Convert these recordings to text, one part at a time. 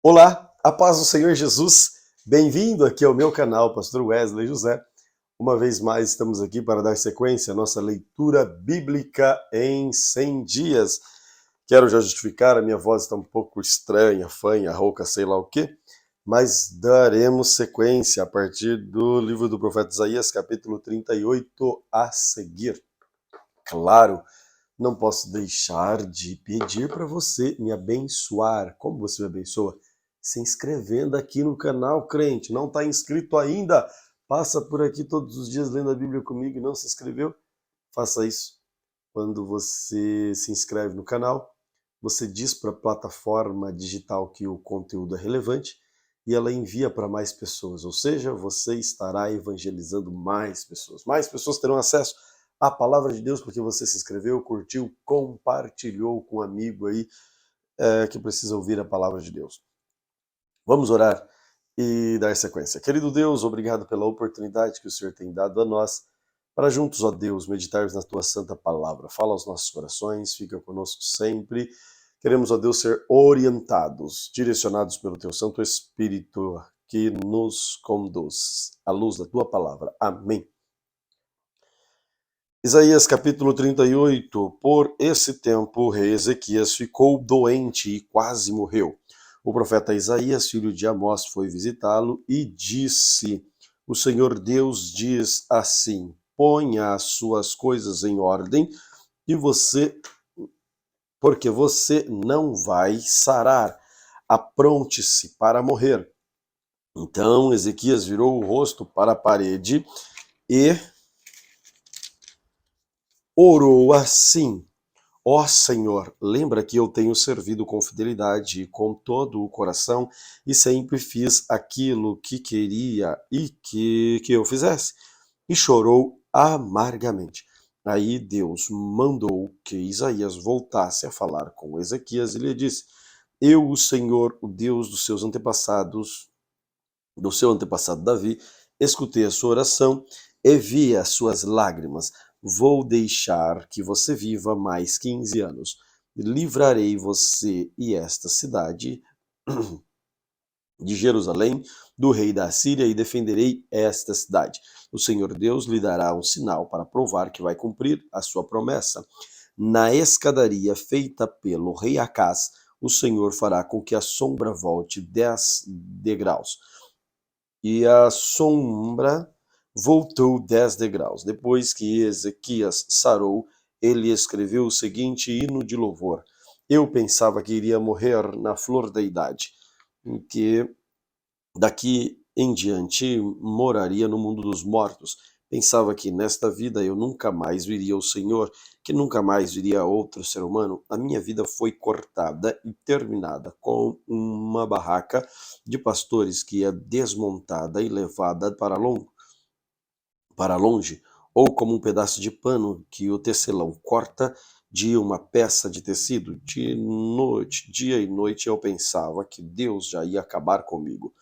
Olá, a paz do Senhor Jesus, bem-vindo aqui ao meu canal, Pastor Wesley José. Uma vez mais estamos aqui para dar sequência à nossa leitura bíblica em 100 dias. Quero já justificar, a minha voz está um pouco estranha, fanha, rouca, sei lá o quê, mas daremos sequência a partir do livro do profeta Isaías, capítulo 38 a seguir. Claro, não posso deixar de pedir para você me abençoar. Como você me abençoa? Se inscrevendo aqui no canal, crente. Não está inscrito ainda? Passa por aqui todos os dias lendo a Bíblia comigo e não se inscreveu? Faça isso. Quando você se inscreve no canal, você diz para a plataforma digital que o conteúdo é relevante e ela envia para mais pessoas. Ou seja, você estará evangelizando mais pessoas. Mais pessoas terão acesso à palavra de Deus porque você se inscreveu, curtiu, compartilhou com um amigo aí que precisa ouvir a palavra de Deus. Vamos orar e dar sequência. Querido Deus, obrigado pela oportunidade que o Senhor tem dado a nós para juntos, ó Deus, meditarmos na Tua santa palavra. Fala aos nossos corações, fica conosco sempre. Queremos, ó Deus, ser orientados, direcionados pelo Teu Santo Espírito que nos conduz à luz da Tua palavra. Amém. Isaías capítulo 38. Por esse tempo, o rei Ezequias ficou doente e quase morreu. O profeta Isaías, filho de Amós, foi visitá-lo e disse: O Senhor Deus diz assim: ponha as suas coisas em ordem e porque você não vai sarar. Apronte-se para morrer. Então Ezequias virou o rosto para a parede e orou assim: Ó Senhor, lembra que eu tenho servido com fidelidade e com todo o coração e sempre fiz aquilo que queria e que eu fizesse. E chorou amargamente. Aí Deus mandou que Isaías voltasse a falar com Ezequias e lhe disse: Eu, o Senhor, o Deus dos seus antepassados, do seu antepassado Davi, escutei a sua oração e vi as suas lágrimas. Vou deixar que você viva mais 15 anos. Livrarei você e esta cidade de Jerusalém do rei da Síria e defenderei esta cidade. O Senhor Deus lhe dará um sinal para provar que vai cumprir a sua promessa. Na escadaria feita pelo rei Acás, o Senhor fará com que a sombra volte 10 degraus. E a sombra voltou 10 degraus. Depois que Ezequias sarou, ele escreveu o seguinte hino de louvor: Eu pensava que iria morrer na flor da idade, em que daqui em diante moraria no mundo dos mortos. Pensava que nesta vida eu nunca mais viria o Senhor, que nunca mais viria outro ser humano. A minha vida foi cortada e terminada com uma barraca de pastores que é desmontada e levada para longe, ou como um pedaço de pano que o tecelão corta de uma peça de tecido. De noite, dia e noite eu pensava que Deus já ia acabar comigo.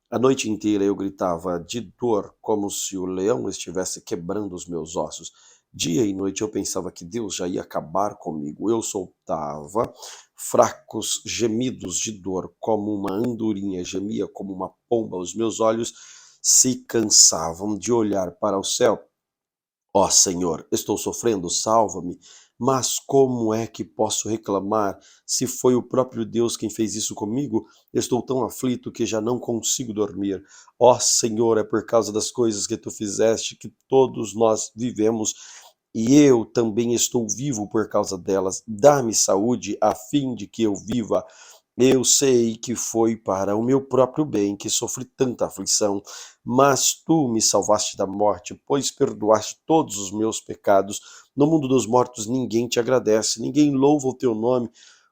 A noite inteira eu gritava de dor, como se o leão estivesse quebrando os meus ossos. Dia e noite eu pensava que Deus já ia acabar comigo. Eu soltava fracos gemidos de dor, como uma andorinha gemia, como uma pomba. Os meus olhos se cansavam de olhar para o céu. Ó Senhor, estou sofrendo, salva-me. Mas como é que posso reclamar se foi o próprio Deus quem fez isso comigo? Estou tão aflito que já não consigo dormir. Ó Senhor, é por causa das coisas que tu fizeste que todos nós vivemos e eu também estou vivo por causa delas. Dá-me saúde a fim de que eu viva. Eu sei que foi para o meu próprio bem que sofri tanta aflição, mas tu me salvaste da morte, pois perdoaste todos os meus pecados. No mundo dos mortos ninguém te agradece, ninguém louva o teu nome.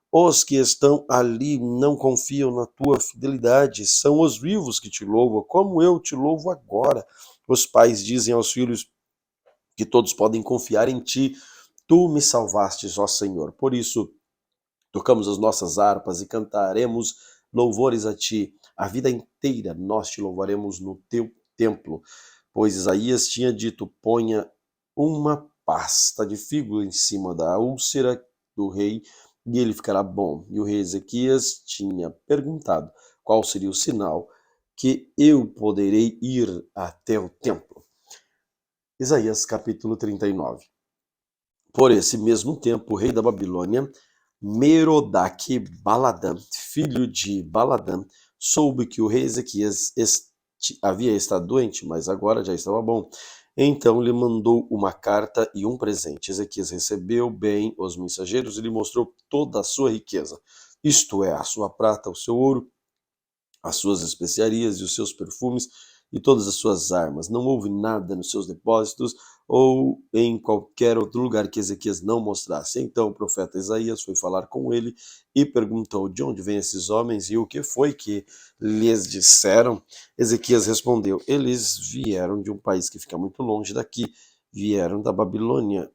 Os que estão ali não confiam na tua fidelidade, são os vivos que te louvam, como eu te louvo agora. Os pais dizem aos filhos que todos podem confiar em ti. Tu me salvastes, ó Senhor. Por isso, tocamos as nossas harpas e cantaremos louvores a ti. A vida inteira nós te louvaremos no teu templo, pois Isaías tinha dito: ponha uma pasta de figo em cima da úlcera do rei e ele ficará bom. E o rei Ezequias tinha perguntado qual seria o sinal que eu poderei ir até o templo. Isaías capítulo 39. Por esse mesmo tempo, o rei da Babilônia, Merodach-Baladã, filho de Baladã, soube que o rei Ezequias havia estado doente, mas agora já estava bom. Então lhe mandou uma carta e um presente. Ezequias recebeu bem os mensageiros e lhe mostrou toda a sua riqueza, isto é, a sua prata, o seu ouro, as suas especiarias e os seus perfumes e todas as suas armas. Não houve nada nos seus depósitos ou em qualquer outro lugar que Ezequias não mostrasse. Então o profeta Isaías foi falar com ele e perguntou: de onde vêm esses homens e o que foi que lhes disseram? Ezequias respondeu: eles vieram de um país que fica muito longe daqui, vieram da Babilônia.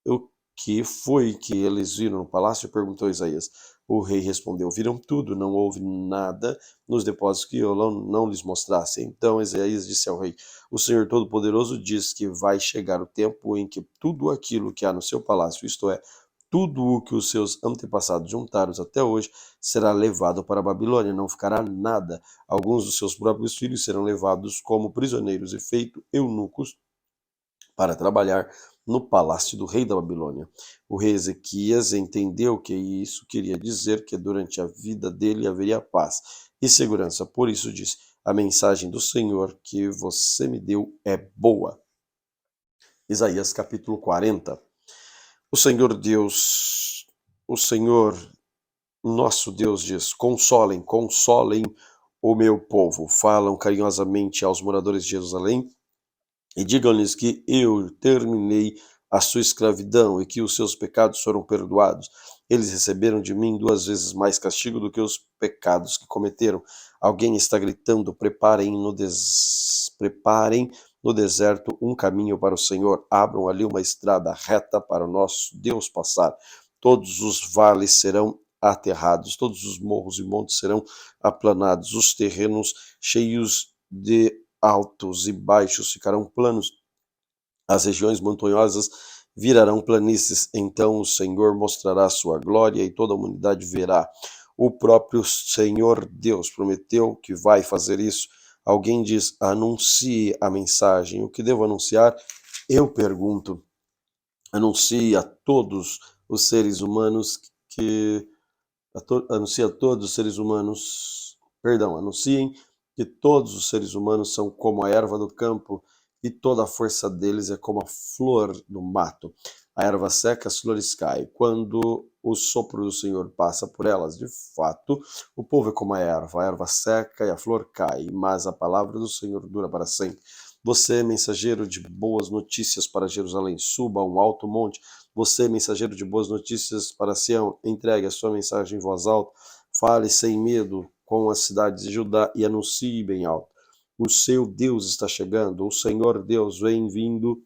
O que foi que eles viram no palácio? Perguntou Isaías. O rei respondeu: viram tudo, não houve nada nos depósitos que eu não lhes mostrasse. Então Isaías disse ao rei: o Senhor Todo-Poderoso diz que vai chegar o tempo em que tudo aquilo que há no seu palácio, isto é, tudo o que os seus antepassados juntaram até hoje, será levado para a Babilônia, não ficará nada. Alguns dos seus próprios filhos serão levados como prisioneiros e feitos eunucos para trabalhar no palácio do rei da Babilônia. O rei Ezequias entendeu que isso queria dizer que durante a vida dele haveria paz e segurança. Por isso disse: a mensagem do Senhor que você me deu é boa. Isaías capítulo 40. O Senhor Deus, o Senhor nosso Deus diz: consolem, consolem o meu povo. Falam carinhosamente aos moradores de Jerusalém e digam-lhes que eu terminei a sua escravidão e que os seus pecados foram perdoados. Eles receberam de mim 2 vezes mais castigo do que os pecados que cometeram. Alguém está gritando: preparem no deserto um caminho para o Senhor. Abram ali uma estrada reta para o nosso Deus passar. Todos os vales serão aterrados, todos os morros e montes serão aplanados, os terrenos cheios de altos e baixos ficarão planos, as regiões montanhosas virarão planícies. Então o Senhor mostrará a sua glória e toda a humanidade verá. O próprio Senhor Deus prometeu que vai fazer isso. Alguém diz: anuncie a mensagem. O que devo anunciar? Eu pergunto: anuncie a todos os seres humanos anuncie a todos os seres humanos, anunciem que todos os seres humanos são como a erva do campo e toda a força deles é como a flor do mato. A erva seca, as flores caem. Quando o sopro do Senhor passa por elas, de fato, o povo é como a erva seca e a flor cai, mas a palavra do Senhor dura para sempre. Você é mensageiro de boas notícias para Jerusalém, suba a um alto monte. Você, mensageiro de boas notícias para Sião, entregue a sua mensagem em voz alta, fale sem medo com as cidades de Judá e anuncie bem alto. O seu Deus está chegando, o Senhor Deus vem vindo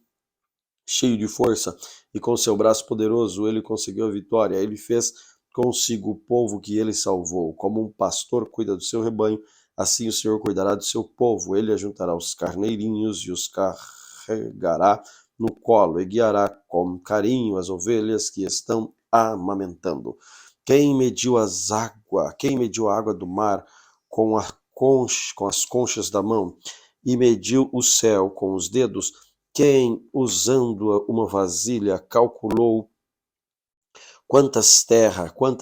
cheio de força e com seu braço poderoso ele conseguiu a vitória. Ele fez consigo o povo que ele salvou. Como um pastor cuida do seu rebanho, assim o Senhor cuidará do seu povo. Ele ajuntará os carneirinhos e os carregará no colo e guiará com carinho as ovelhas que estão amamentando. Quem mediu quem mediu a água do mar com as conchas da mão e mediu o céu com os dedos? Quem, usando uma vasilha, calculou quanta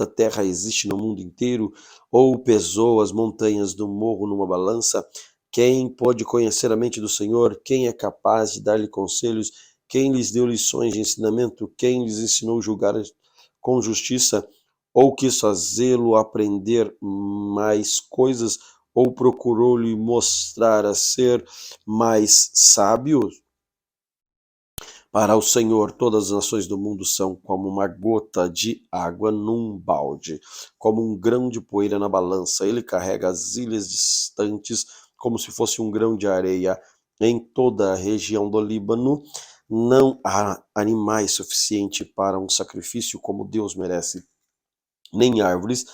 terra existe no mundo inteiro, ou pesou as montanhas do morro numa balança? Quem pode conhecer a mente do Senhor? Quem é capaz de dar-lhe conselhos? Quem lhes deu lições de ensinamento? Quem lhes ensinou a julgar com justiça? Ou quis fazê-lo aprender mais coisas? Ou procurou-lhe mostrar a ser mais sábio? Para o Senhor, todas as nações do mundo são como uma gota de água num balde, como um grão de poeira na balança. Ele carrega as ilhas distantes como se fosse um grão de areia. Em toda a região do Líbano não há animais suficiente para um sacrifício como Deus merece, nem árvores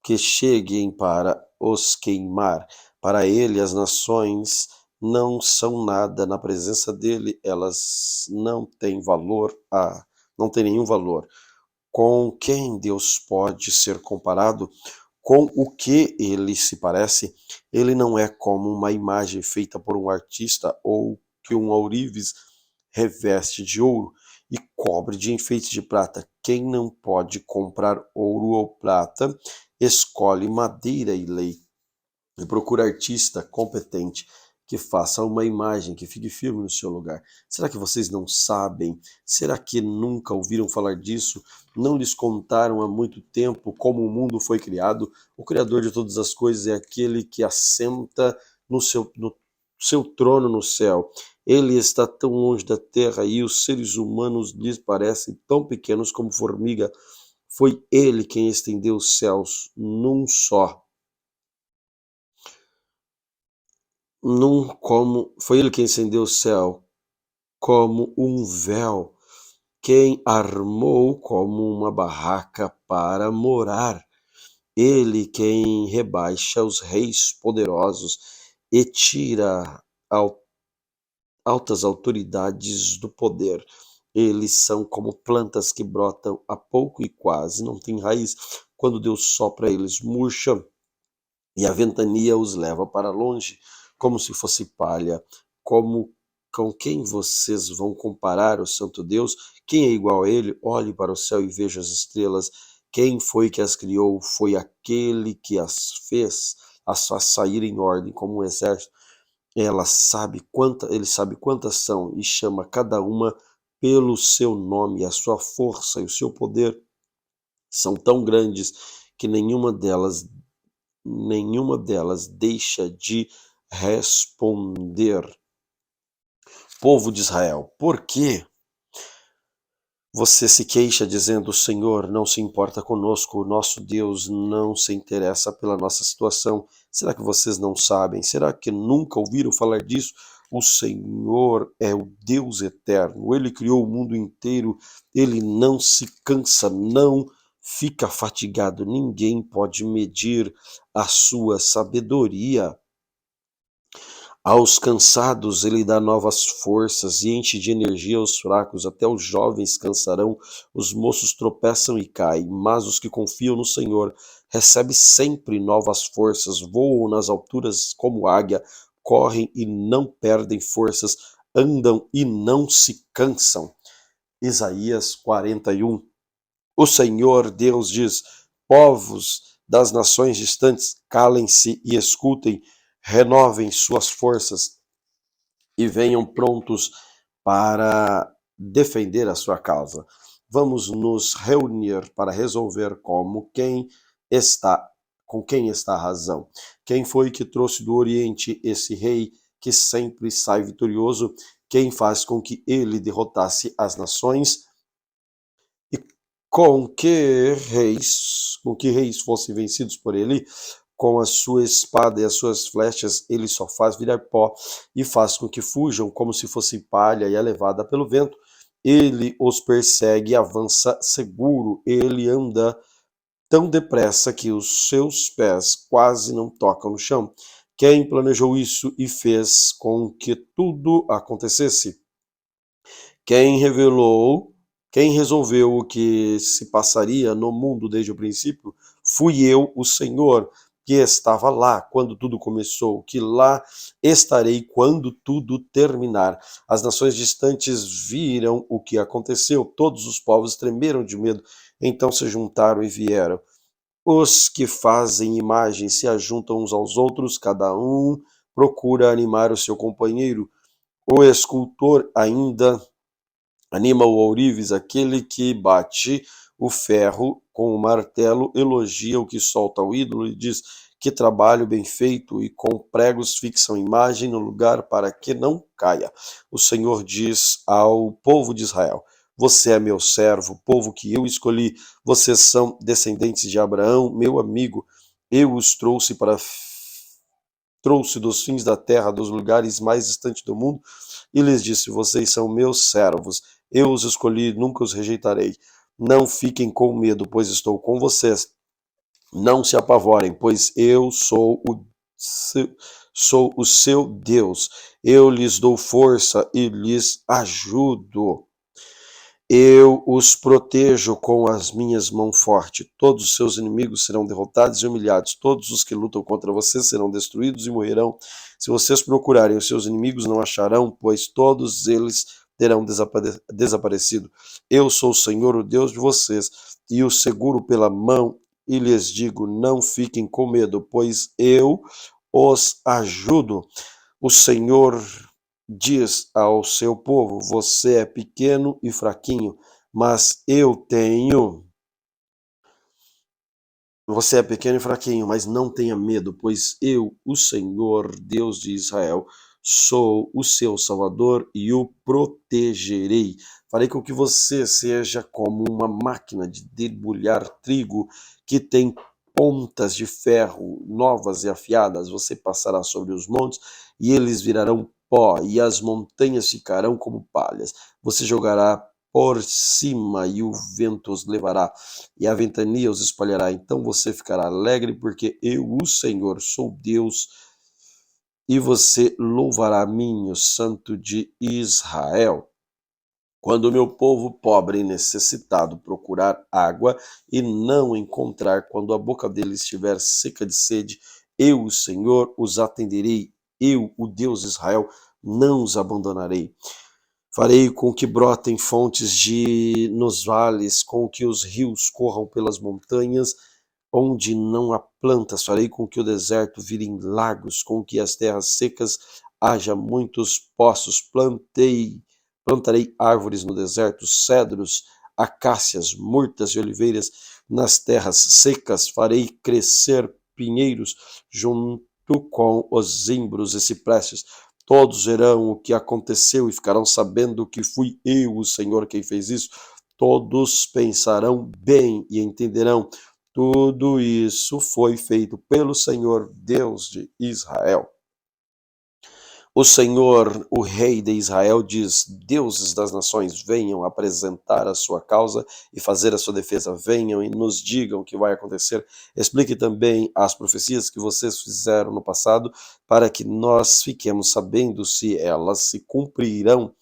que cheguem para os queimar. Para ele, as nações não são nada na presença dele, elas não têm nenhum valor. Com quem Deus pode ser comparado? Com o que ele se parece? Ele não é como uma imagem feita por um artista ou que um ourives reveste de ouro e cobre de enfeites de prata. Quem não pode comprar ouro ou prata, escolhe madeira e lei e procura artista competente que faça uma imagem que fique firme no seu lugar. Será que vocês não sabem? Será que nunca ouviram falar disso? Não lhes contaram há muito tempo como o mundo foi criado? O Criador de todas as coisas é aquele que assenta no seu trono no céu. Ele está tão longe da terra e os seres humanos lhes parecem tão pequenos como formiga. Foi ele quem estendeu os céus foi ele quem estendeu o céu como um véu, quem armou como uma barraca para morar. Ele quem rebaixa os reis poderosos e tira altas autoridades do poder. Eles são como plantas que brotam a pouco e quase não têm raiz. Quando Deus sopra, eles murcham e a ventania os leva para longe, como se fosse palha. Como com quem vocês vão comparar o Santo Deus? Quem é igual a ele? Olhe para o céu e veja as estrelas. Quem foi que as criou? Foi aquele que as faz sair em ordem como um exército. Ele sabe quantas são e chama cada uma pelo seu nome. A sua força e o seu poder são tão grandes que nenhuma delas deixa de responder. Povo de Israel, por que você se queixa dizendo: o Senhor não se importa conosco, o nosso Deus não se interessa pela nossa situação? Será que vocês não sabem? Será que nunca ouviram falar disso? O Senhor é o Deus eterno, Ele criou o mundo inteiro, Ele não se cansa, não fica fatigado, ninguém pode medir a sua sabedoria. Aos cansados ele dá novas forças e enche de energia os fracos. Até os jovens cansarão, os moços tropeçam e caem, mas os que confiam no Senhor recebem sempre novas forças, voam nas alturas como águia, correm e não perdem forças, andam e não se cansam. Isaías 41. O Senhor Deus diz: povos das nações distantes, calem-se e escutem, renovem suas forças e venham prontos para defender a sua causa. Vamos nos reunir para resolver com quem está a razão. Quem foi que trouxe do Oriente esse rei que sempre sai vitorioso? Quem faz com que ele derrotasse as nações? E com que reis fossem vencidos por ele? Com a sua espada e as suas flechas, ele só faz virar pó e faz com que fujam como se fosse palha e é levada pelo vento. Ele os persegue e avança seguro. Ele anda tão depressa que os seus pés quase não tocam no chão. Quem planejou isso e fez com que tudo acontecesse? Quem resolveu o que se passaria no mundo desde o princípio? Fui eu, o Senhor, que estava lá quando tudo começou, que lá estarei quando tudo terminar. As nações distantes viram o que aconteceu, todos os povos tremeram de medo, então se juntaram e vieram. Os que fazem imagens se ajuntam uns aos outros, cada um procura animar o seu companheiro. O escultor ainda anima o ourives, aquele que bate o ferro com o martelo, elogia o que solta o ídolo e diz: que trabalho bem feito, e com pregos fixam imagem no lugar para que não caia. O Senhor diz ao povo de Israel: você é meu servo, povo que eu escolhi, vocês são descendentes de Abraão, meu amigo. Eu os trouxe dos fins da terra, dos lugares mais distantes do mundo, e lhes disse: vocês são meus servos, eu os escolhi, nunca os rejeitarei. Não fiquem com medo, pois estou com vocês. Não se apavorem, pois eu sou o seu Deus. Eu lhes dou força e lhes ajudo. Eu os protejo com as minhas mãos fortes. Todos os seus inimigos serão derrotados e humilhados. Todos os que lutam contra você serão destruídos e morrerão. Se vocês procurarem os seus inimigos, não acharão, pois todos eles terão desaparecido. Eu sou o Senhor, o Deus de vocês, e os seguro pela mão e lhes digo: não fiquem com medo, pois eu os ajudo. O Senhor diz ao seu povo: você é pequeno e fraquinho, mas eu tenho. Você é pequeno e fraquinho, mas não tenha medo, pois eu, o Senhor, Deus de Israel, sou o seu Salvador e o protegerei. Farei com que você seja como uma máquina de debulhar trigo que tem pontas de ferro novas e afiadas. Você passará sobre os montes e eles virarão pó, e as montanhas ficarão como palhas. Você jogará por cima e o vento os levará e a ventania os espalhará. Então você ficará alegre, porque eu, o Senhor, sou Deus, e você louvará a mim, o Santo de Israel. Quando o meu povo pobre e necessitado procurar água e não encontrar, quando a boca deles estiver seca de sede, eu, o Senhor, os atenderei. Eu, o Deus de Israel, não os abandonarei. Farei com que brotem fontes nos vales, com que os rios corram pelas montanhas, onde não há plantas. Farei com que o deserto vire em lagos, com que as terras secas haja muitos poços. Plantarei árvores no deserto, cedros, acácias, murtas e oliveiras nas terras secas. Farei crescer pinheiros junto com os zimbros e ciprestes. Todos verão o que aconteceu e ficarão sabendo que fui eu, o Senhor, quem fez isso. Todos pensarão bem e entenderão. Tudo isso foi feito pelo Senhor, Deus de Israel. O Senhor, o Rei de Israel, diz: deuses das nações, venham apresentar a sua causa e fazer a sua defesa. Venham e nos digam o que vai acontecer. Explique também as profecias que vocês fizeram no passado, para que nós fiquemos sabendo se elas se cumprirão.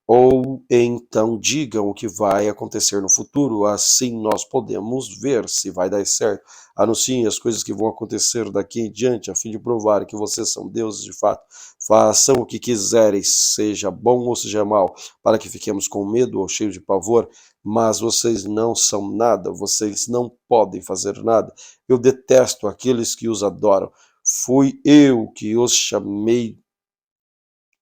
Ou então digam o que vai acontecer no futuro, assim nós podemos ver se vai dar certo. Anunciem as coisas que vão acontecer daqui em diante, a fim de provar que vocês são deuses de fato. Façam o que quiserem, seja bom ou seja mal, para que fiquemos com medo ou cheios de pavor, mas vocês não são nada, vocês não podem fazer nada. Eu detesto aqueles que os adoram. Fui eu que os chamei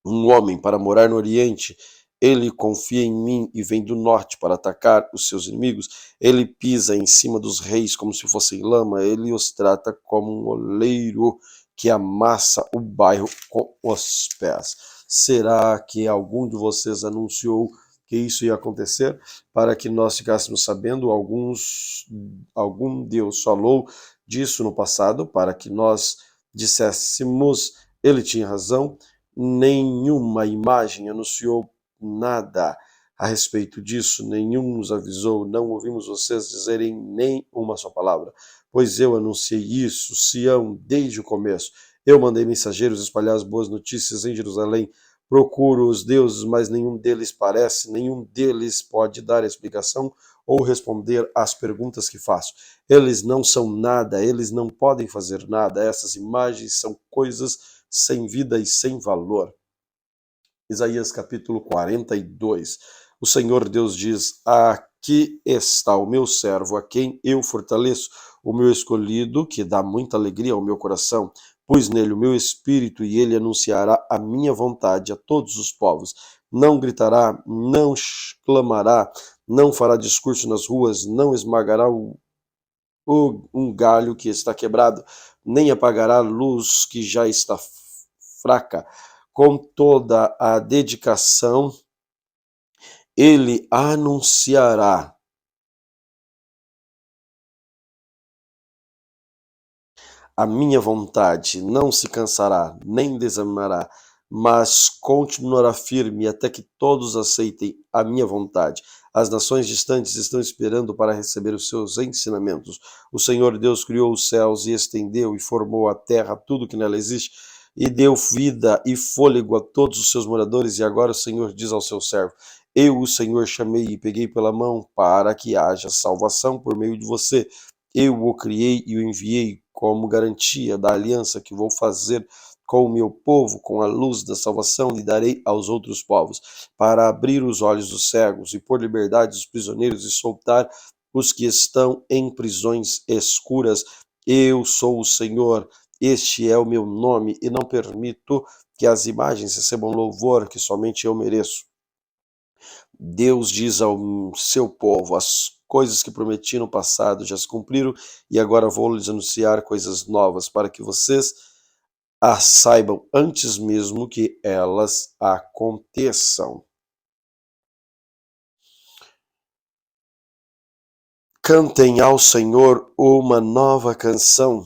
um homem para morar no Oriente. Ele confia em mim e vem do norte para atacar os seus inimigos. Ele pisa em cima dos reis como se fossem lama. Ele os trata como um oleiro que amassa o bairro com os pés. Será que algum de vocês anunciou que isso ia acontecer para que nós ficássemos sabendo? Algum Deus falou disso no passado para que nós disséssemos: ele tinha razão. Nenhuma imagem anunciou nada a respeito disso, nenhum nos avisou, não ouvimos vocês dizerem nem uma só palavra, pois eu anunciei isso, Sião, desde o começo. Eu mandei mensageiros espalhar as boas notícias em Jerusalém. Procuro os deuses, mas nenhum deles parece, nenhum deles pode dar explicação ou responder às perguntas que faço. Eles não são nada, eles não podem fazer nada. Essas imagens são coisas sem vida e sem valor. Isaías capítulo 42. O Senhor Deus diz: aqui está o meu servo, a quem eu fortaleço, o meu escolhido, que dá muita alegria ao meu coração. Pus nele o meu espírito e ele anunciará a minha vontade a todos os povos. Não gritará, não clamará, não fará discurso nas ruas, não esmagará um galho que está quebrado, nem apagará a luz que já está fraca. Com toda a dedicação, ele anunciará a minha vontade, não se cansará, nem desanimará, mas continuará firme até que todos aceitem a minha vontade. As nações distantes estão esperando para receber os seus ensinamentos. O Senhor Deus criou os céus e estendeu e formou a terra, tudo que nela existe, e deu vida e fôlego a todos os seus moradores. E agora o Senhor diz ao seu servo: Eu, o Senhor, chamei e peguei pela mão para que haja salvação por meio de você. Eu o criei e o enviei como garantia da aliança que vou fazer com o meu povo, com a luz da salvação lhe darei aos outros povos, para abrir os olhos dos cegos e pôr liberdade os prisioneiros e soltar os que estão em prisões escuras. Eu sou o Senhor, este é o meu nome, e não permito que as imagens recebam louvor que somente eu mereço. Deus diz ao seu povo: as coisas que prometi no passado já se cumpriram, e agora vou lhes anunciar coisas novas, para que vocês as saibam antes mesmo que elas aconteçam. Cantem ao Senhor uma nova canção,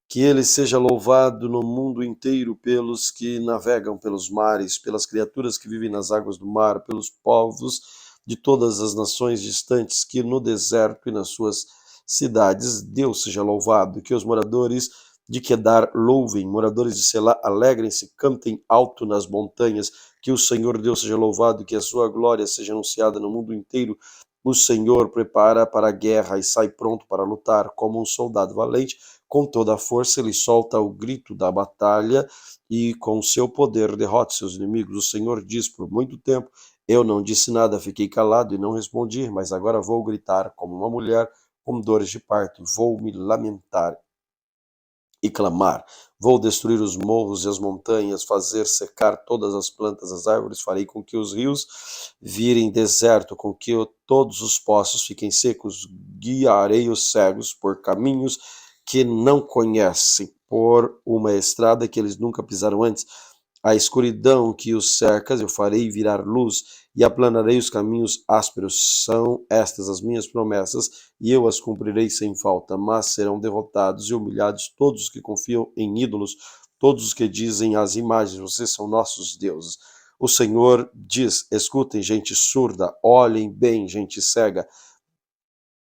que ele seja louvado no mundo inteiro pelos que navegam pelos mares, pelas criaturas que vivem nas águas do mar, pelos povos de todas as nações distantes que no deserto e nas suas cidades Deus seja louvado, que os moradores de Quedar louvem, moradores de Selá alegrem-se, cantem alto nas montanhas, que o Senhor Deus seja louvado, que a sua glória seja anunciada no mundo inteiro. O Senhor prepara para a guerra e sai pronto para lutar como um soldado valente. Com toda a força ele solta o grito da batalha e com seu poder derrota seus inimigos. O Senhor diz: por muito tempo eu não disse nada, fiquei calado e não respondi, mas agora vou gritar como uma mulher com dores de parto, vou me lamentar e clamar. Vou destruir os morros e as montanhas, fazer secar todas as plantas, as árvores, farei com que os rios virem deserto, com que todos os poços fiquem secos, guiarei os cegos por caminhos que não conhecem, por uma estrada que eles nunca pisaram antes. A escuridão que os cercas eu farei virar luz e aplanarei os caminhos ásperos. São estas as minhas promessas e eu as cumprirei sem falta, mas serão derrotados e humilhados todos os que confiam em ídolos, todos os que dizem às imagens: vocês são nossos deuses. O Senhor diz: escutem, gente surda, olhem bem, gente cega.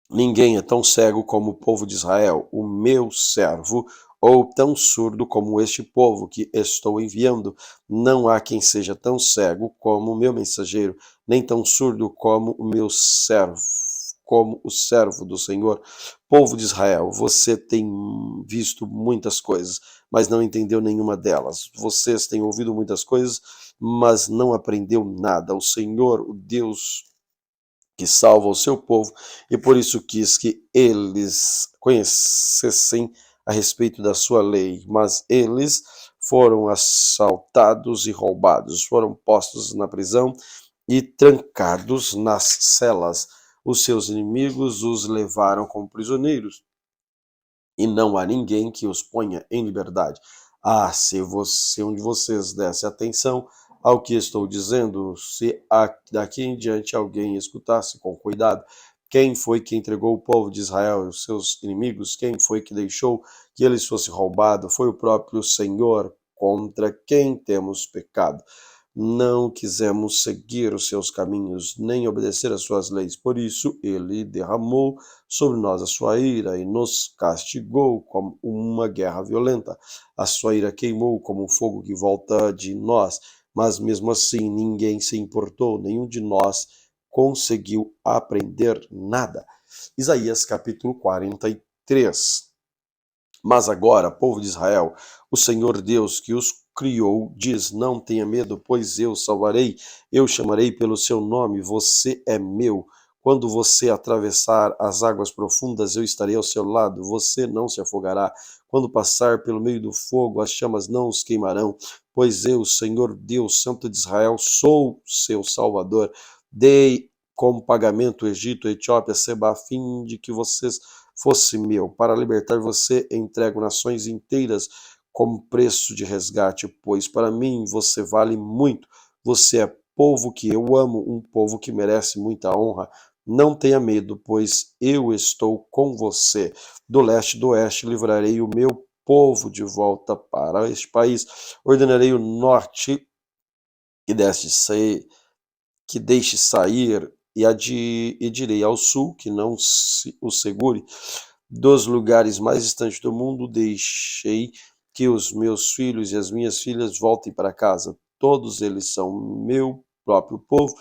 Ninguém é tão cego como o povo de Israel, o meu servo, ou tão surdo como este povo que estou enviando. Não há quem seja tão cego como o meu mensageiro, nem tão surdo como o meu servo, como o servo do Senhor. Povo de Israel, você tem visto muitas coisas, mas não entendeu nenhuma delas. Vocês têm ouvido muitas coisas, mas não aprendeu nada. O Senhor, o Deus que salva o seu povo, e por isso quis que eles conhecessem a respeito da sua lei, mas eles foram assaltados e roubados, foram postos na prisão e trancados nas celas. Os seus inimigos os levaram como prisioneiros, e não há ninguém que os ponha em liberdade. Ah, se um de vocês desse atenção ao que estou dizendo, se daqui em diante alguém escutasse com cuidado, quem foi que entregou o povo de Israel e os seus inimigos? Quem foi que deixou que eles fossem roubados? Foi o próprio Senhor, contra quem temos pecado. Não quisemos seguir os seus caminhos, nem obedecer às suas leis. Por isso, ele derramou sobre nós a sua ira e nos castigou como uma guerra violenta. A sua ira queimou como um fogo que volta de nós, mas mesmo assim ninguém se importou, nenhum de nós conseguiu aprender nada. Isaías capítulo 43. Mas agora, povo de Israel, o Senhor Deus que os criou diz: não tenha medo, pois eu salvarei, eu chamarei pelo seu nome, você é meu. Quando você atravessar as águas profundas, eu estarei ao seu lado, você não se afogará. Quando passar pelo meio do fogo, as chamas não os queimarão, pois eu, Senhor Deus, Santo de Israel, sou seu Salvador. Dei como pagamento o Egito, a Etiópia, Seba, a fim de que vocês fosse meu. Para libertar você, entrego nações inteiras como preço de resgate, pois para mim você vale muito. Você é povo que eu amo, um povo que merece muita honra. Não tenha medo, pois eu estou com você. Do leste e do oeste livrarei o meu povo de volta para este país. Ordenarei o norte que deixe sair e direi ao sul que não o segure. Dos lugares mais distantes do mundo deixei que os meus filhos e as minhas filhas voltem para casa. Todos eles são meu próprio povo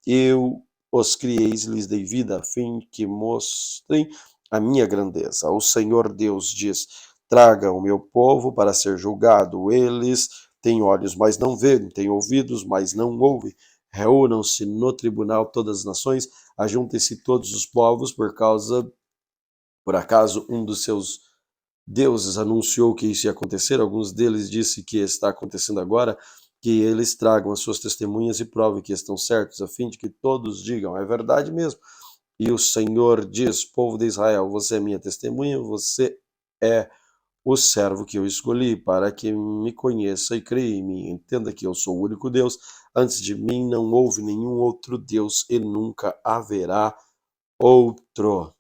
eu os criei e lhes dei vida, a fim que mostrem a minha grandeza. O Senhor Deus diz: traga o meu povo para ser julgado. Eles têm olhos, mas não veem, têm ouvidos, mas não ouvem. Reúnam-se no tribunal todas as nações, ajuntem-se todos os povos, por acaso um dos seus deuses anunciou que isso ia acontecer. Alguns deles disse que está acontecendo agora, que eles tragam as suas testemunhas e provem que estão certos, a fim de que todos digam: é verdade mesmo. E o Senhor diz: povo de Israel, você é minha testemunha, você é o servo que eu escolhi para que me conheça e creia em mim. Entenda que eu sou o único Deus. Antes de mim não houve nenhum outro Deus e nunca haverá outro.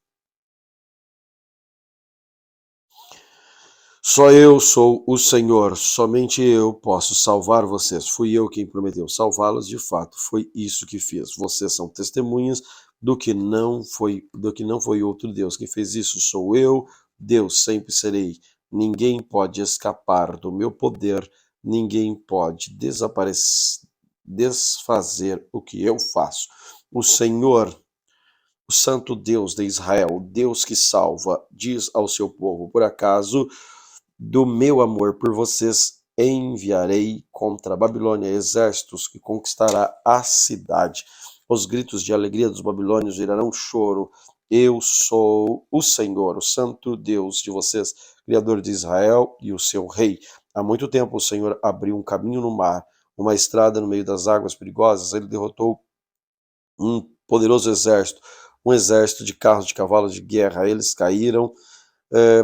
Só eu sou o Senhor, somente eu posso salvar vocês. Fui eu quem prometeu salvá-los, de fato, foi isso que fiz. Vocês são testemunhas do que não foi outro Deus. Quem fez isso sou eu, Deus, sempre serei. Ninguém pode escapar do meu poder, ninguém pode desfazer o que eu faço. O Senhor, o Santo Deus de Israel, o Deus que salva, diz ao seu povo: por acaso do meu amor por vocês enviarei contra a Babilônia exércitos que conquistará a cidade. Os gritos de alegria dos babilônios virarão choro. Eu sou o Senhor, o Santo Deus de vocês, Criador de Israel e o seu Rei. Há muito tempo o Senhor abriu um caminho no mar, uma estrada no meio das águas perigosas. Ele derrotou um poderoso exército, um exército de carros de cavalos de guerra. Eles caíram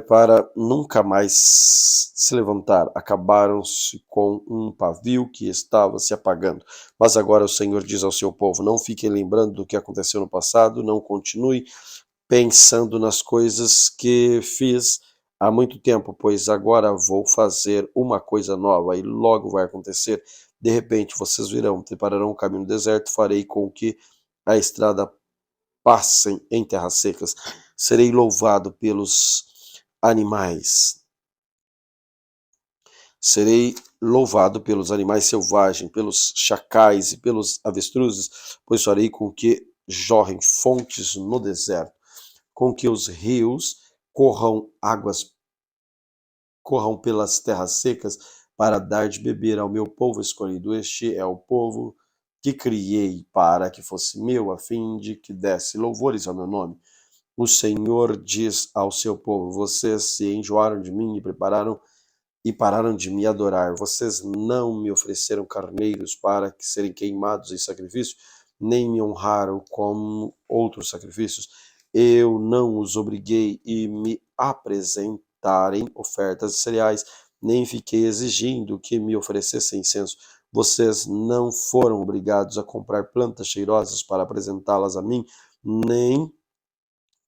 para nunca mais se levantar. Acabaram-se com um pavio que estava se apagando. Mas agora o Senhor diz ao seu povo: não fiquem lembrando do que aconteceu no passado, não continue pensando nas coisas que fiz há muito tempo, pois agora vou fazer uma coisa nova e logo vai acontecer. De repente vocês virão, prepararão um caminho no deserto, farei com que a estrada passem em terras secas. Serei louvado pelos animais. Serei louvado pelos animais selvagens, pelos chacais e pelos avestruzes, pois farei com que jorrem fontes no deserto, com que os rios corram pelas terras secas, para dar de beber ao meu povo escolhido. Este é o povo que criei para que fosse meu, a fim de que desse louvores ao meu nome. O Senhor diz ao seu povo: vocês se enjoaram de mim e pararam de me adorar. Vocês não me ofereceram carneiros para serem queimados em sacrifício, nem me honraram como outros sacrifícios. Eu não os obriguei a me apresentarem ofertas de cereais, nem fiquei exigindo que me oferecessem incenso. Vocês não foram obrigados a comprar plantas cheirosas para apresentá-las a mim, nem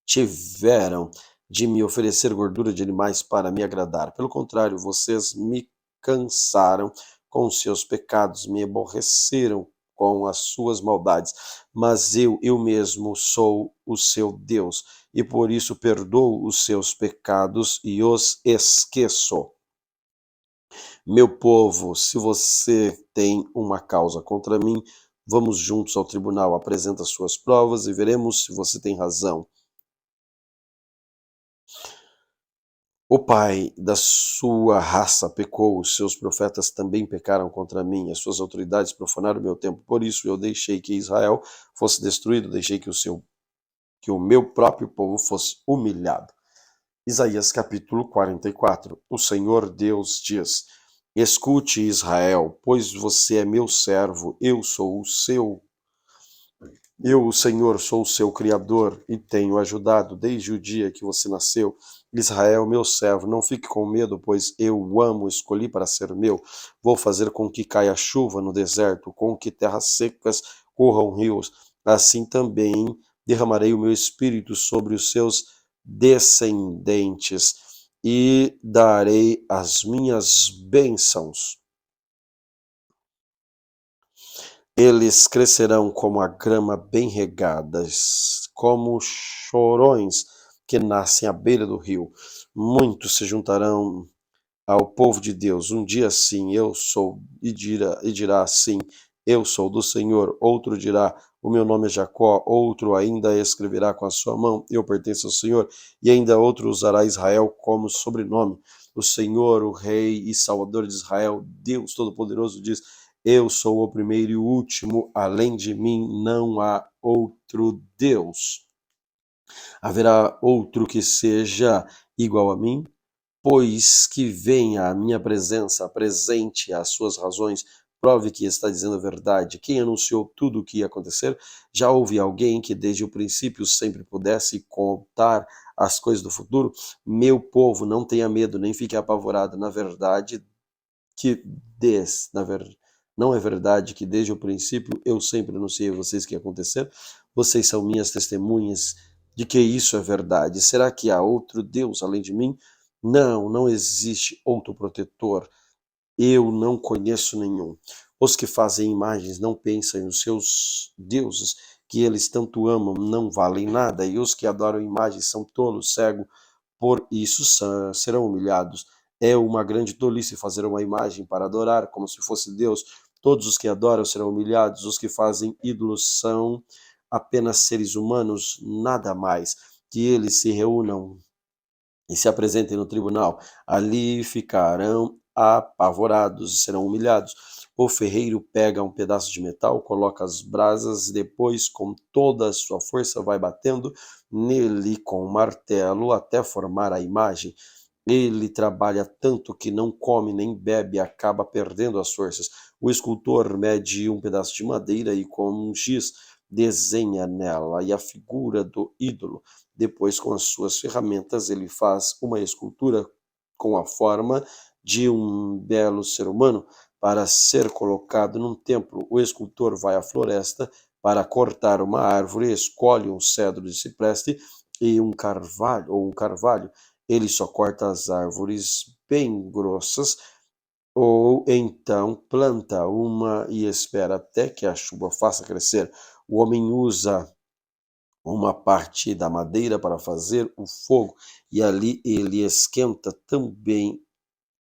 tiveram de me oferecer gordura de animais para me agradar. Pelo contrário, vocês me cansaram com seus pecados, me aborreceram com as suas maldades. Mas eu mesmo sou o seu Deus, e por isso perdoo os seus pecados e os esqueço. Meu povo, se você tem uma causa contra mim, vamos juntos ao tribunal, apresenta suas provas e veremos se você tem razão. O pai da sua raça pecou, os seus profetas também pecaram contra mim, as suas autoridades profanaram o meu templo. Por isso eu deixei que Israel fosse destruído, deixei que o meu próprio povo fosse humilhado. Isaías capítulo 44. O Senhor Deus diz: escute, Israel, pois você é meu servo, eu, o Senhor, sou o seu Criador e tenho ajudado desde o dia que você nasceu. Israel, meu servo, não fique com medo, pois eu o amo, escolhi para ser meu. Vou fazer com que caia chuva no deserto, com que terras secas corram rios. Assim também derramarei o meu espírito sobre os seus descendentes e darei as minhas bênçãos. Eles crescerão como a grama bem regadas, como chorões que nascem à beira do rio. Muitos se juntarão ao povo de Deus. Um dia sim, eu sou, e dirá assim: eu sou do Senhor. Outro dirá, o meu nome é Jacó. Outro ainda escreverá com a sua mão, eu pertenço ao Senhor. E ainda outro usará Israel como sobrenome. O Senhor, o Rei e Salvador de Israel, Deus Todo-Poderoso, diz: eu sou o primeiro e o último, além de mim não há outro Deus. Haverá outro que seja igual a mim? Pois que venha à minha presença, apresente as suas razões, prove que está dizendo a verdade. Quem anunciou tudo o que ia acontecer? Já houve alguém que desde o princípio sempre pudesse contar as coisas do futuro? Meu povo, não tenha medo, nem fique apavorado. Na verdade, que não é verdade que desde o princípio eu sempre anunciei a vocês que ia acontecer? Vocês são minhas testemunhas de que isso é verdade. Será que há outro Deus além de mim? Não, não existe outro protetor. Eu não conheço nenhum. Os que fazem imagens não pensam nos seus deuses, que eles tanto amam, não valem nada, e os que adoram imagens são tolos, cegos, por isso serão humilhados. É uma grande tolice fazer uma imagem para adorar, como se fosse Deus. Todos os que adoram serão humilhados, os que fazem ídolos são apenas seres humanos, nada mais. Que eles se reúnam e se apresentem no tribunal. Ali ficarão apavorados e serão humilhados. O ferreiro pega um pedaço de metal, coloca as brasas e depois, com toda a sua força, vai batendo nele com o martelo até formar a imagem. Ele trabalha tanto que não come nem bebe e acaba perdendo as forças. O escultor mede um pedaço de madeira e com um giz desenha nela e a figura do ídolo. Depois, com as suas ferramentas, ele faz uma escultura com a forma de um belo ser humano para ser colocado num templo. O escultor vai à floresta para cortar uma árvore, escolhe um cedro de cipreste e um carvalho. Ele só corta as árvores bem grossas ou então planta uma e espera até que a chuva faça crescer. O homem usa uma parte da madeira para fazer o fogo, e ali ele esquenta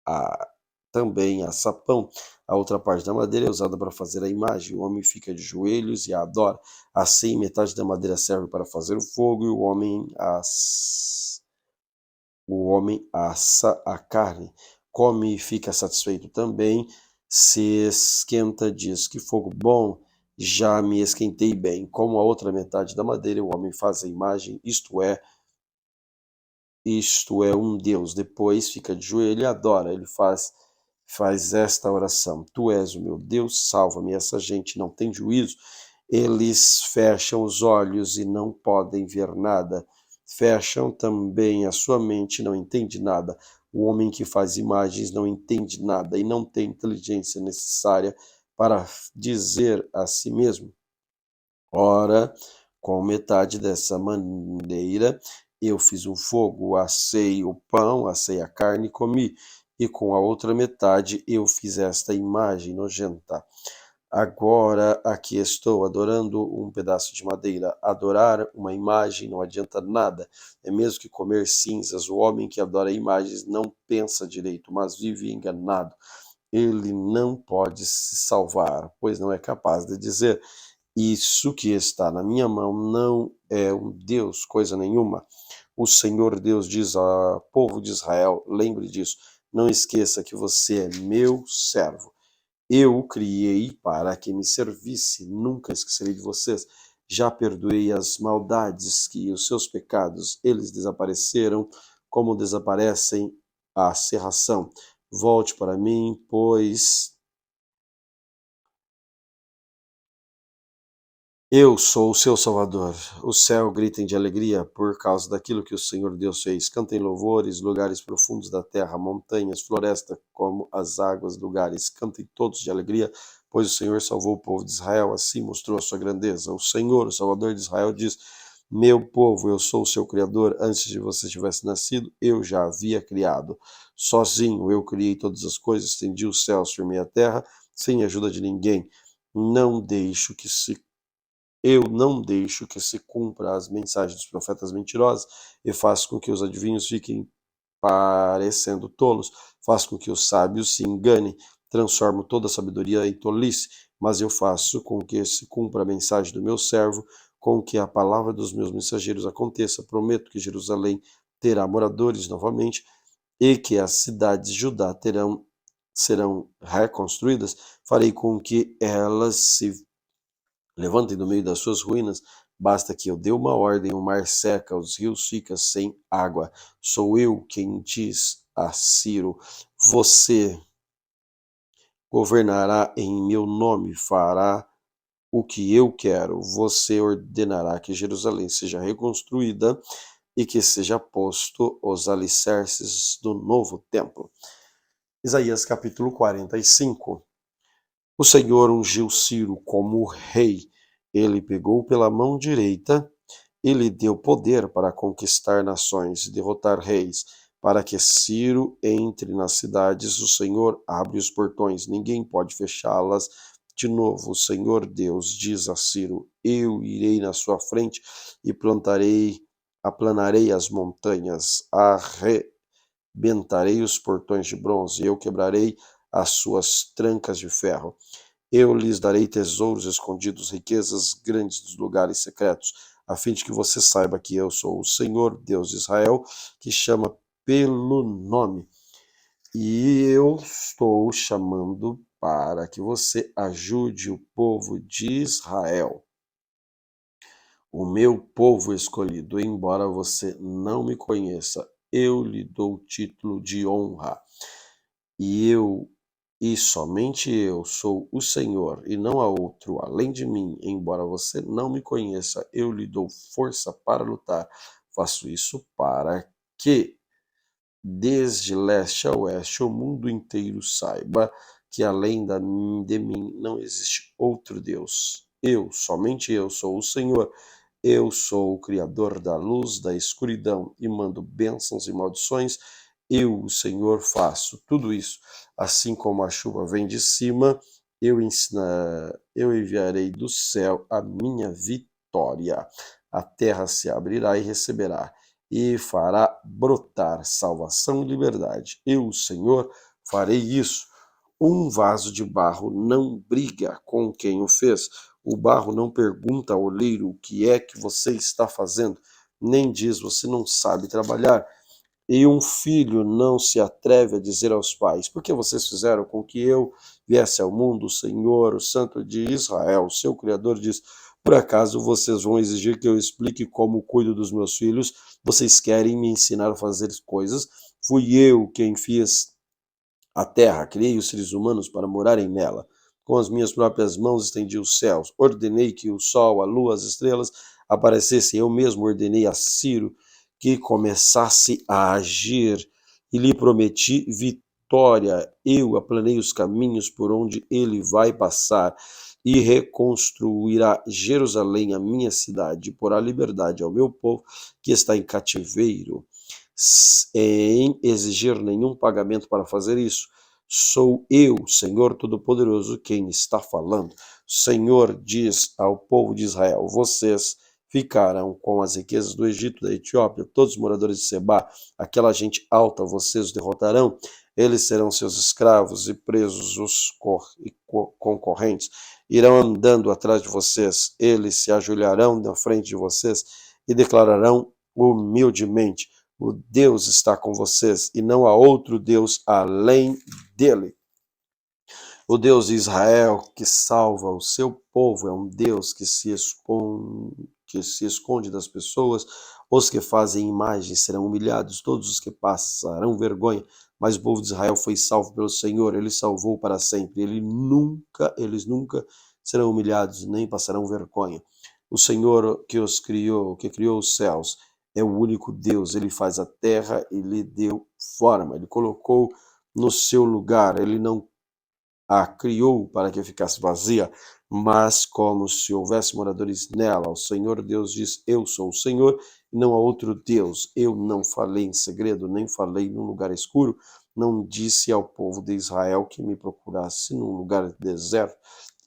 a, também a sapão. A outra parte da madeira é usada para fazer a imagem. O homem fica de joelhos e a adora. Assim, metade da madeira serve para fazer o fogo e o homem assa a carne. Come e fica satisfeito também. Se esquenta, diz: que fogo bom! Já me esquentei bem. Como a outra metade da madeira, o homem faz a imagem, isto é um Deus. Depois fica de joelho e adora. Ele faz esta oração: tu és o meu Deus, salva-me. Essa gente não tem juízo. Eles fecham os olhos e não podem ver nada. Fecham também a sua mente, não entende nada. O homem que faz imagens não entende nada e não tem inteligência necessária para dizer a si mesmo: ora, com metade dessa maneira eu fiz um fogo, assei o pão, assei a carne e comi, e com a outra metade eu fiz esta imagem nojenta. Agora aqui estou adorando um pedaço de madeira. Adorar uma imagem não adianta nada, é mesmo que comer cinzas. O homem que adora imagens não pensa direito, mas vive enganado. Ele não pode se salvar, pois não é capaz de dizer: isso que está na minha mão não é um Deus, coisa nenhuma. O Senhor Deus diz ao povo de Israel: lembre disso, não esqueça que você é meu servo. Eu o criei para que me servisse, nunca esquecerei de vocês. Já perdoei as maldades e os seus pecados, eles desapareceram como desaparecem a cerração. Volte para mim, pois eu sou o seu Salvador. O céu gritem de alegria por causa daquilo que o Senhor Deus fez. Cantem louvores, lugares profundos da terra, montanhas, floresta, como as águas, lugares. Cantem todos de alegria, pois o Senhor salvou o povo de Israel, assim mostrou a sua grandeza. O Senhor, o Salvador de Israel, diz: meu povo, eu sou o seu Criador. Antes de você tivesse nascido, eu já havia criado. Sozinho eu criei todas as coisas, estendi os céus, firmei a terra, sem a ajuda de ninguém. Não deixo que se eu não deixo que se cumpra as mensagens dos profetas mentirosos e faço com que os adivinhos fiquem parecendo tolos, faço com que os sábios se enganem. transformo toda sabedoria em tolice, mas eu faço com que se cumpra a mensagem do meu servo, com que a palavra dos meus mensageiros aconteça. Prometo que Jerusalém terá moradores novamente e que as cidades de Judá serão reconstruídas. Farei com que elas se levantem do meio das suas ruínas. Basta que eu dê uma ordem, o mar seca, os rios ficam sem água. Sou eu quem diz a Ciro: você governará em meu nome, fará o que eu quero. Você ordenará que Jerusalém seja reconstruída e que seja posto os alicerces do novo templo. Isaías capítulo 45. O Senhor ungiu Ciro como rei. Ele pegou pela mão direita e lhe deu poder para conquistar nações e derrotar reis. Para que Ciro entre nas cidades, o Senhor abre os portões, ninguém pode fechá-las de novo. O Senhor Deus diz a Ciro: eu irei na sua frente e aplanarei as montanhas, arrebentarei os portões de bronze, eu quebrarei as suas trancas de ferro. Eu lhes darei tesouros escondidos, riquezas grandes dos lugares secretos, a fim de que você saiba que eu sou o Senhor, Deus de Israel, que chama pelo nome. E eu estou chamando para que você ajude o povo de Israel, o meu povo escolhido. Embora você não me conheça, eu lhe dou o título de honra. E somente eu sou o Senhor, e não há outro além de mim. Embora você não me conheça, eu lhe dou força para lutar. Faço isso para que, desde leste a oeste, o mundo inteiro saiba que além de mim não existe outro Deus. Somente eu, sou o Senhor. Eu sou o Criador da luz, da escuridão, e mando bênçãos e maldições. Eu, o Senhor, faço tudo isso. Assim como a chuva vem de cima, eu enviarei do céu a minha vitória. A terra se abrirá e receberá, e fará brotar salvação e liberdade. Eu, o Senhor, farei isso. Um vaso de barro não briga com quem o fez. O barro não pergunta ao oleiro o que é que você está fazendo, nem diz: você não sabe trabalhar. E um filho não se atreve a dizer aos pais: por que vocês fizeram com que eu viesse ao mundo? O Senhor, o Santo de Israel, o seu Criador, diz: por acaso vocês vão exigir que eu explique como cuido dos meus filhos? Vocês querem me ensinar a fazer coisas? Fui eu quem fiz a terra, criei os seres humanos para morarem nela. Com as minhas próprias mãos estendi os céus, ordenei que o sol, a lua, as estrelas aparecessem. Eu mesmo ordenei a Ciro que começasse a agir e lhe prometi vitória. Eu aplanei os caminhos por onde ele vai passar e reconstruirá Jerusalém, a minha cidade, e porá liberdade ao meu povo que está em cativeiro, sem exigir nenhum pagamento para fazer isso. Sou eu, Senhor Todo-Poderoso, quem está falando. O Senhor diz ao povo de Israel: vocês ficarão com as riquezas do Egito, da Etiópia, todos os moradores de Sebá, aquela gente alta, vocês os derrotarão. Eles serão seus escravos e presos os concorrentes. Irão andando atrás de vocês, eles se ajoelharão na frente de vocês e declararão humildemente: o Deus está com vocês e não há outro Deus além dele. O Deus de Israel que salva o seu povo é um Deus que se esconde das pessoas. Os que fazem imagens serão humilhados, todos os que passarão vergonha. Mas o povo de Israel foi salvo pelo Senhor, ele salvou para sempre. Eles nunca serão humilhados, nem passarão vergonha. O Senhor que criou os céus, é o único Deus. Ele faz a terra e lhe deu forma. Ele colocou no seu lugar. Ele não a criou para que ficasse vazia, mas como se houvesse moradores nela. O Senhor Deus diz: eu sou o Senhor e não há outro Deus. Eu não falei em segredo, nem falei num lugar escuro. Não disse ao povo de Israel que me procurasse num lugar deserto.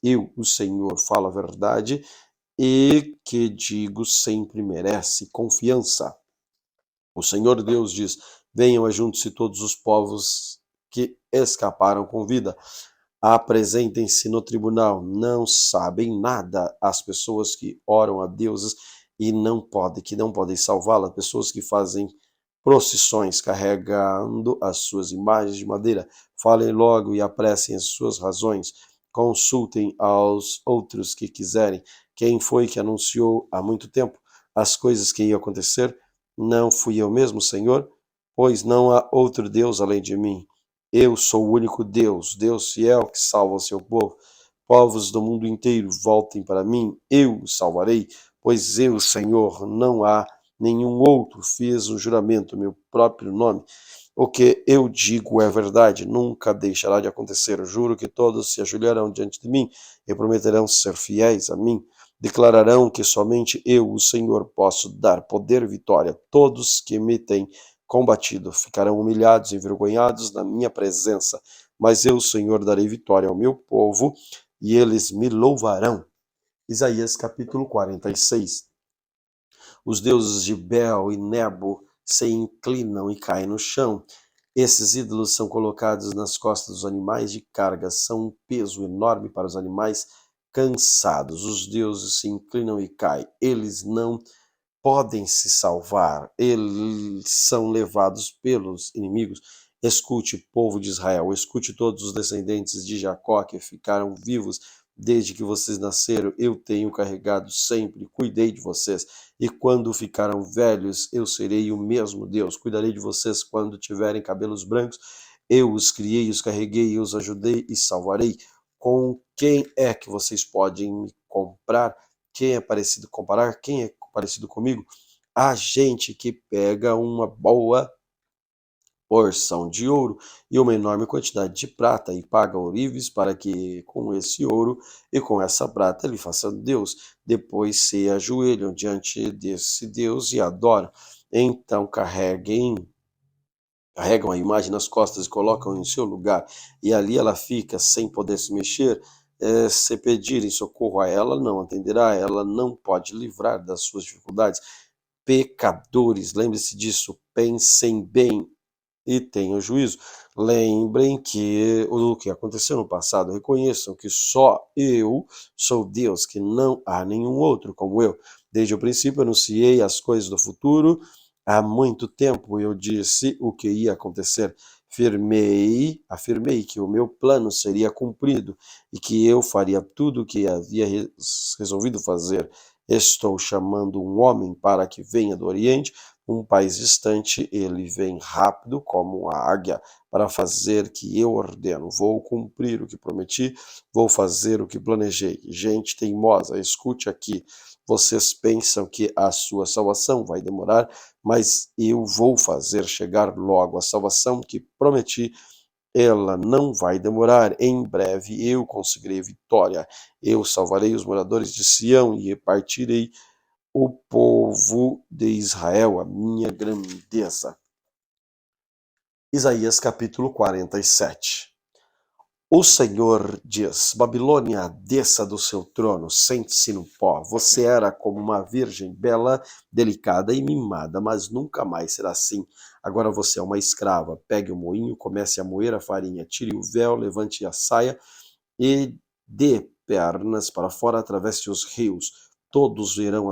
Eu, o Senhor, falo a verdade e que digo sempre merece confiança. O Senhor Deus diz: venham, ajunte-se todos os povos que escaparam com vida. Apresentem-se no tribunal. Não sabem nada as pessoas que oram a deuses e que não podem salvá-las, pessoas que fazem procissões carregando as suas imagens de madeira. Falem logo e apressem as suas razões. Consultem aos outros que quiserem. Quem foi que anunciou há muito tempo as coisas que iam acontecer? Não fui eu mesmo, Senhor? Pois não há outro Deus além de mim. Eu sou o único Deus, Deus fiel que salva o seu povo. Povos do mundo inteiro, voltem para mim, eu os salvarei, pois eu, Senhor, não há nenhum outro. Fiz um juramento, meu próprio nome. O que eu digo é verdade, nunca deixará de acontecer. Eu juro que todos se ajoelharão diante de mim e prometerão ser fiéis a mim. Declararão que somente eu, o Senhor, posso dar poder e vitória. Todos que me têm combatido ficarão humilhados e envergonhados na minha presença. Mas eu, Senhor, darei vitória ao meu povo e eles me louvarão. Isaías capítulo 46. Os deuses de Bel e Nebo se inclinam e caem no chão. Esses ídolos são colocados nas costas dos animais de carga, são um peso enorme para os animais cansados. Os deuses se inclinam e caem. Eles não podem se salvar, eles são levados pelos inimigos. Escute, povo de Israel, escute todos os descendentes de Jacó que ficaram vivos desde que vocês nasceram. Eu tenho carregado sempre, cuidei de vocês, e quando ficaram velhos, eu serei o mesmo Deus. Cuidarei de vocês quando tiverem cabelos brancos. Eu os criei, os carreguei, os ajudei e salvarei. Com quem é que vocês podem me comprar? Quem é parecido comparar? Quem é parecido comigo? A gente que pega uma boa porção de ouro e uma enorme quantidade de prata e paga ourives para que com esse ouro e com essa prata ele faça Deus. Depois se ajoelham diante desse Deus e adoram. Então carregam a imagem nas costas e colocam em seu lugar, e ali ela fica sem poder se mexer. Se pedirem socorro a ela, não atenderá, ela não pode livrar das suas dificuldades. Pecadores, lembre-se disso, pensem bem e tenham juízo. Lembrem o que aconteceu no passado, reconheçam que só eu sou Deus, que não há nenhum outro como eu. Desde o princípio anunciei as coisas do futuro, há muito tempo eu disse o que ia acontecer. Afirmei que o meu plano seria cumprido e que eu faria tudo o que havia resolvido fazer. Estou chamando um homem para que venha do Oriente, um país distante. Ele vem rápido como a águia para fazer o que eu ordeno. Vou cumprir o que prometi, vou fazer o que planejei. Gente teimosa, escute aqui. Vocês pensam que a sua salvação vai demorar, mas eu vou fazer chegar logo a salvação que prometi. Ela não vai demorar, em breve eu conseguirei vitória. Eu salvarei os moradores de Sião e repartirei o povo de Israel, a minha grandeza. Isaías capítulo 47. O Senhor diz: Babilônia, desça do seu trono, sente-se no pó. Você era como uma virgem bela, delicada e mimada, mas nunca mais será assim. Agora você é uma escrava. Pegue o moinho, comece a moer a farinha, tire o véu, levante a saia e dê pernas para fora, atravesse os rios. Todos verão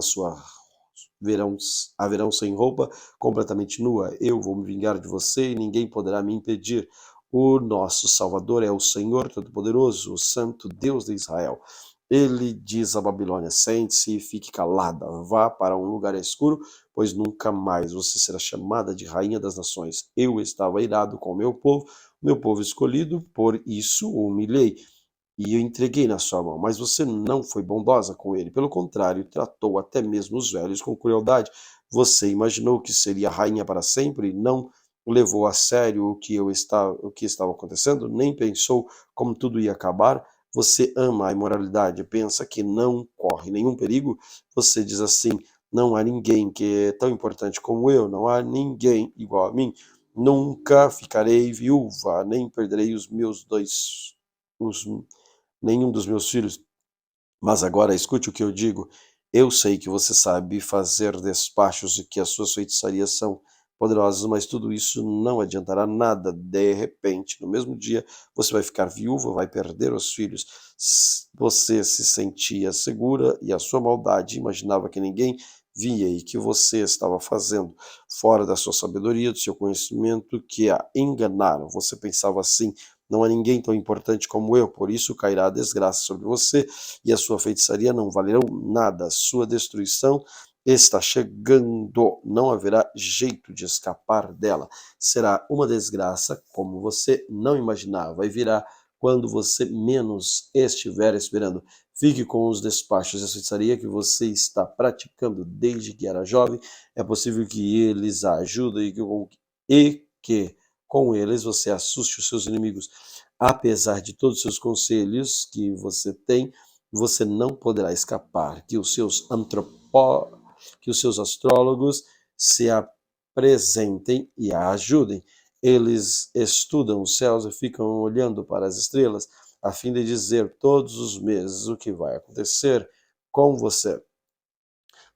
haverão sem roupa, completamente nua. Eu vou me vingar de você e ninguém poderá me impedir. O nosso Salvador é o Senhor Todo-Poderoso, o Santo Deus de Israel. Ele diz a Babilônia: sente-se e fique calada, vá para um lugar escuro, pois nunca mais você será chamada de Rainha das Nações. Eu estava irado com o meu povo escolhido, por isso o humilhei e eu entreguei na sua mão, mas você não foi bondosa com ele. Pelo contrário, tratou até mesmo os velhos com crueldade. Você imaginou que seria rainha para sempre e não levou a sério o que estava acontecendo, nem pensou como tudo ia acabar. Você ama a imoralidade, pensa que não corre nenhum perigo. Você diz assim: não há ninguém que é tão importante como eu, não há ninguém igual a mim. Nunca ficarei viúva, nem perderei os nenhum dos meus filhos. Mas agora escute o que eu digo. Eu sei que você sabe fazer despachos e que as suas feitiçarias são poderosos, mas tudo isso não adiantará nada. De repente, no mesmo dia, você vai ficar viúva, vai perder os filhos. Você se sentia segura e a sua maldade imaginava que ninguém via e que você estava fazendo fora da sua sabedoria, do seu conhecimento, que a enganaram. Você pensava assim: não há ninguém tão importante como eu, por isso cairá a desgraça sobre você e a sua feitiçaria não valerão nada. Sua destruição está chegando, não haverá jeito de escapar dela. Será uma desgraça como você não imaginava e virá quando você menos estiver esperando. Fique com os despachos de feitiçaria que você está praticando desde que era jovem. É possível que eles a ajudem e que com eles você assuste os seus inimigos. Apesar de todos os seus conselhos que você tem, você não poderá escapar. Que os seus astrólogos se apresentem e a ajudem. Eles estudam os céus e ficam olhando para as estrelas, a fim de dizer todos os meses o que vai acontecer com você.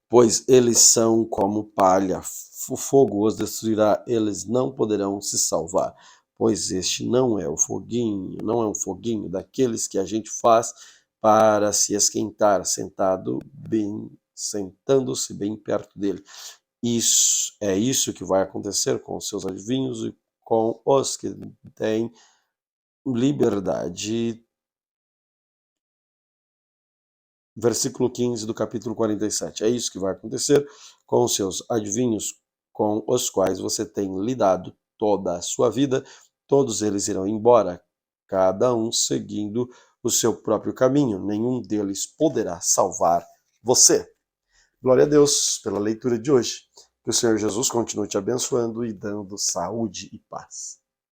Pois eles são como palha, o fogo os destruirá, eles não poderão se salvar. Pois este não é um foguinho daqueles que a gente faz para se esquentar, sentando-se bem perto dele. Isso que vai acontecer com os seus adivinhos e com os que têm liberdade. Versículo 15 do capítulo 47. É isso que vai acontecer com os seus adivinhos, com os quais você tem lidado toda a sua vida. Todos eles irão embora, cada um seguindo o seu próprio caminho. Nenhum deles poderá salvar você. Glória a Deus pela leitura de hoje. Que o Senhor Jesus continue te abençoando e dando saúde e paz.